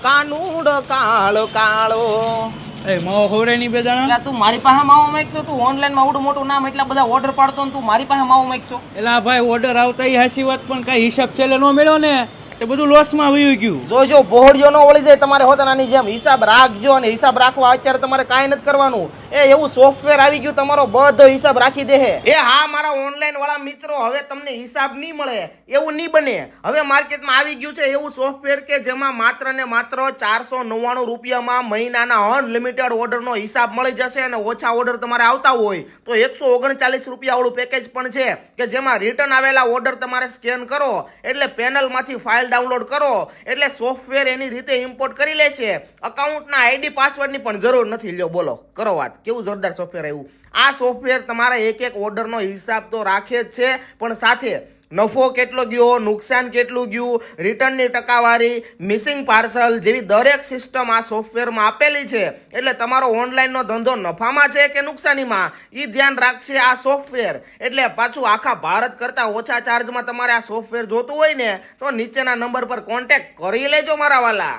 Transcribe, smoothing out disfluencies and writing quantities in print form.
કાનુડો કાળો કાળો. એ માવો ખવડાય નહીં બે જણા. એટલે તું મારી પાસે માવો માંગશો? તું ઓનલાઈન માં આવડું મોટું નામ એટલા બધા ઓર્ડર પાડતો ને તું મારી પાસે માવો માંગશો? એટલે આ ભાઈ ઓર્ડર આવતા ઈ હાચી વાત, પણ કઈ હિસાબ છેલ્લે નો મળ્યો ને તે બધું લોસમાં વયું ગયું. જોજો બોહડિયો નો વળી જાય તમારે હોતાનાની જેમ. હિસાબ રાખજો, અને હિસાબ રાખવા અત્યારે તમારે કાંઈ નથી કરવાનું. એ એવું સોફ્ટવેર આવી ગયું, તમારો બધો હિસાબ રાખી દે. એ હા મારા ઓનલાઈન વાળા મિત્રો, હવે તમને હિસાબ નહીં મળે એવું નહીં બને. હવે માર્કેટમાં આવી ગયું છે એવું સોફ્ટવેર કે જેમાં માત્ર ને માત્ર 499 રૂપિયામાં મહિનાના અનલિમિટેડ ઓર્ડરનો હિસાબ મળી જશે. અને ઓછા ઓર્ડર તમારે આવતા હોય તો 139 રૂપિયા વાળું પેકેજ પણ છે કે જેમાં રિટર્ન આવેલા ઓર્ડર તમારે સ્કેન કરો એટલે પેનલમાંથી ફાઇલ ડાઉનલોડ કરો એટલે સોફ્ટવેર એની રીતે ઇમ્પોર્ટ કરી લે છે. અકાઉન્ટના આઈડી પાસવર્ડની પણ જરૂર નથી. લ્યો બોલો, કરો વાત. કેવું જોરદાર સોફ્ટવેર આવ્યું. આ સોફ્ટવેર તમારા એક એક ઓર્ડરનો હિસાબ તો રાખે જ છે, પણ સાથે નફો કેટલો ગયો, નુકસાન કેટલું ગયું, રિટર્નની ટકાવારી, મિસિંગ પાર્સલ જેવી દરેક સિસ્ટમ આ સોફ્ટવેરમાં આપેલી છે. એટલે તમારો ઓનલાઈનનો ધંધો નફામાં છે કે નુકસાનીમાં એ ધ્યાન રાખશે આ સોફ્ટવેર. એટલે પાછું આખા ભારત કરતાં ઓછા ચાર્જમાં તમારે આ સોફ્ટવેર જોતું હોય ને તો નીચેના નંબર પર કોન્ટેક્ટ કરી લેજો મારા વાલા.